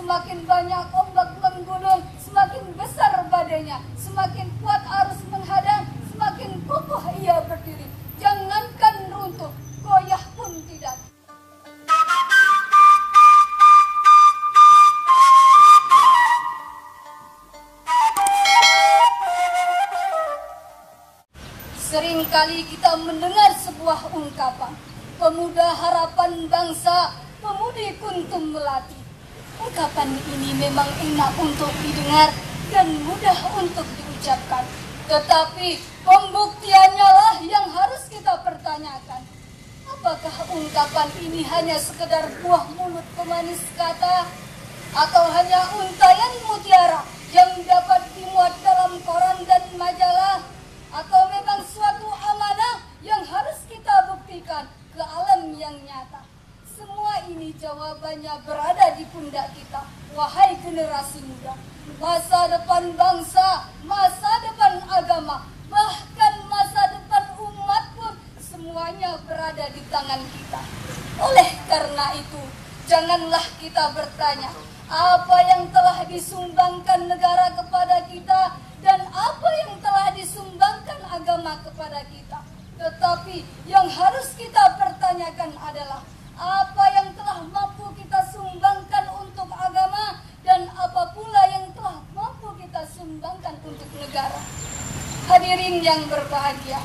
Semakin banyak ombak menggunung, semakin besar badainya, semakin kuat arus menghadang, semakin kokoh ia berdiri. Jangankan runtuh, goyah pun tidak. Seringkali kita mendengar sebuah ungkapan, pemuda harapan bangsa, pemudi kuntum melati. Ungkapan ini memang enak untuk didengar dan mudah untuk diucapkan. Tetapi pembuktiannya lah yang harus kita pertanyakan. Apakah ungkapan ini hanya sekedar buah mulut pemanis kata? Atau hanya untayan mutiara yang dapat dimuat dalam koran dan majalah? Atau memang suatu amanah yang harus kita buktikan ke alam yang nyata? Semua ini jawabannya berada di pundak kita, wahai generasi muda. Masa depan bangsa, masa depan agama, bahkan masa depan umat pun semuanya berada di tangan kita. Oleh karena itu, janganlah kita bertanya apa yang telah disumbangkan negara kepada kita dan apa yang telah disumbangkan agama kepada kita. Tetapi yang harus kita pertanyakan adalah apa yang telah mampu kita sumbangkan untuk agama dan apa pula yang telah mampu kita sumbangkan untuk negara. Hadirin yang berbahagia,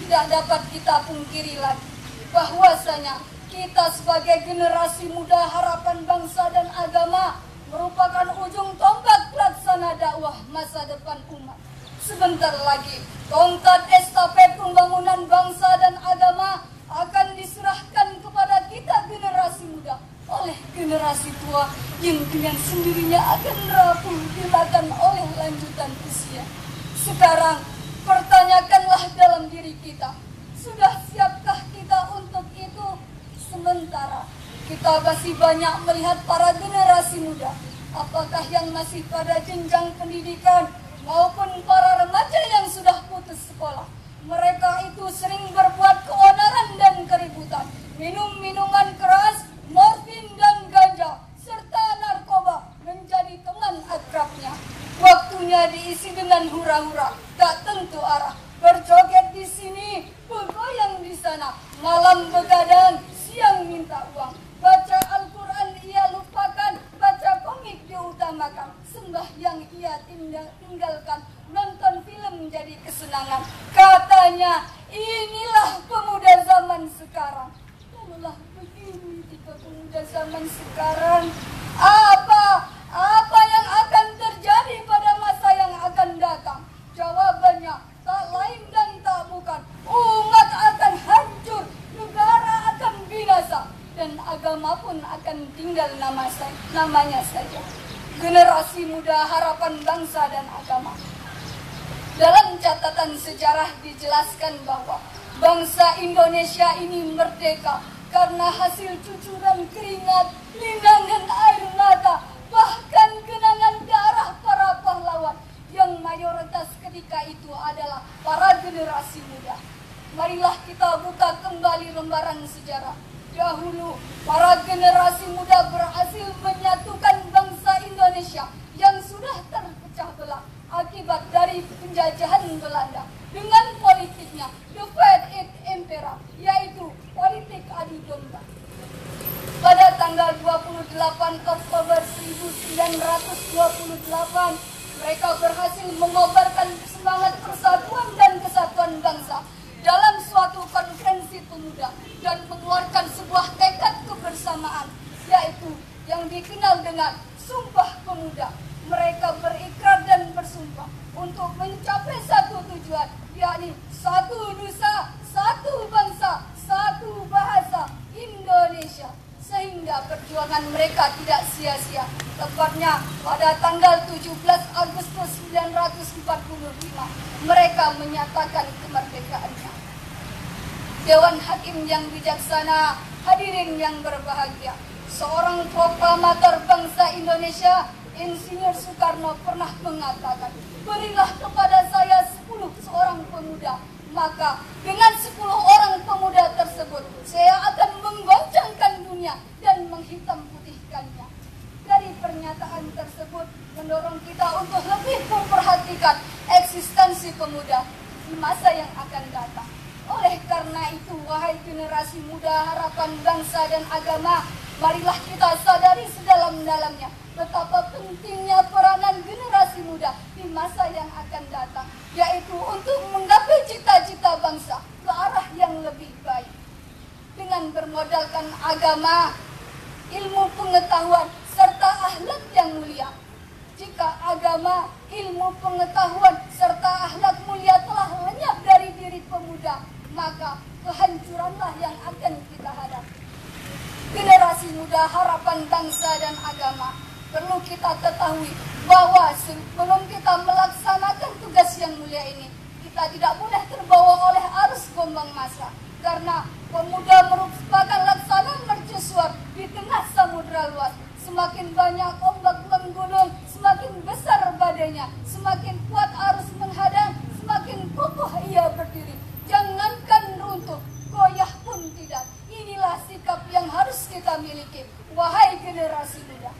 tidak dapat kita pungkiri lagi bahwasanya kita sebagai generasi muda harapan bangsa dan agama merupakan ujung tombak pelaksana dakwah masa depan umat. Sebentar lagi tongkat estafet pembangunan bangsa dan agama akan diserahkan kepada kita generasi muda oleh generasi tua yang dengan sendirinya akan rapuh dimakan oleh lanjutan usia. Sekarang pertanyakanlah dalam diri kita, sudah siapkah kita untuk itu? Sementara kita masih banyak melihat para generasi muda, apakah yang masih pada jenjang pendidikan maupun para remaja yang sudah putus sekolah. Mereka itu sering berbuat keonaran dan keributan, minum minuman keras, morfin dan ganja, serta narkoba menjadi teman akrabnya. Waktunya diisi dengan hura-hura, tak tentu arah, berjoget di sini, bergoyang di sana, malam begadang, siang minta uang, baca Al-Quran ia lupakan, baca komik diutamakan, sembahyang ia tinggalkan, nonton film jadi kesenangan. Katanya inilah pemuda zaman sekarang. Kalaulah begini tipe pemuda zaman sekarang, apa yang akan terjadi pada masa yang akan datang? Jawabannya tak lain dan tak bukan, umat akan hancur, negara akan binasa, dan agama pun akan tinggal namanya saja. Generasi muda harapan bangsa dan agama. Dalam catatan sejarah dijelaskan bahwa bangsa Indonesia ini merdeka karena hasil cucuran keringat, linangan air mata, bahkan genangan darah para pahlawan yang mayoritas ketika itu adalah para generasi muda. Marilah kita buka kembali lembaran sejarah. Dahulu, para generasi muda berhasil menyatukan bangsa Indonesia yang sudah terpecah belah akibat dari penjajahan Belanda dengan politiknya divide et impera, yaitu politik adu domba. Pada tanggal 28 Oktober 1928, mereka berhasil mengobarkan semangat persatuan dan kesatuan bangsa dalam suatu konferensi pemuda dan mengeluarkan sebuah tekad kebersamaan, yaitu yang dikenal dengan Sumpah Pemuda. Mereka berikrar dan bersumpah untuk mencapai satu tujuan, yakni satu nusa, satu bangsa, satu bahasa, Indonesia. Sehingga perjuangan mereka tidak sia-sia. Tepatnya pada tanggal 17 Agustus 1945, mereka menyatakan kemerdekaannya. Dewan Hakim yang bijaksana, hadirin yang berbahagia, seorang proklamator bangsa Indonesia, Insinyur Soekarno pernah mengatakan, berilah kepada saya 10 seorang pemuda, maka dengan 10 orang pemuda tersebut, saya akan menggoncangkan dunia dan menghitam putihkannya. Dari tersebut mendorong kita untuk lebih memperhatikan eksistensi pemuda di masa yang akan datang. Oleh karena itu, wahai generasi muda harapan bangsa dan agama, marilah kita sadari sedalam-dalamnya betapa pentingnya peranan generasi muda di masa yang akan datang, yaitu untuk menggapai cita-cita bangsa ke arah yang lebih baik. Dengan bermodalkan agama, ilmu pengetahuan, serta akhlak yang mulia. Jika agama, ilmu pengetahuan, serta akhlak mulia telah lenyap dari diri pemuda, maka kehancuranlah yang akan kita hadapi. Generasi muda harapan bangsa dan agama, perlu kita ketahui bahwa sebelum kita melaksanakan tugas yang mulia ini, kita tidak boleh terbawa oleh arus gelombang massa. Karena pemuda merupakan laksana mercusuar di tengah samudra luas. Semakin banyak ombak menggulung, semakin besar badainya, semakin kuat arus menghadang, semakin kokoh ia berdiri. Jangankan runtuh, goyah pun tidak. Inilah sikap yang harus kita miliki, wahai generasi muda.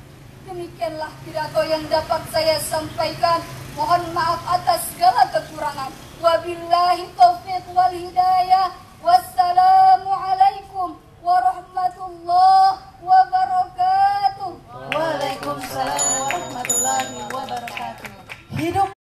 Demikianlah pidato yang dapat saya sampaikan. Mohon maaf atas segala kekurangan. Wabillahi taufiq wal hidayah. Wassalam.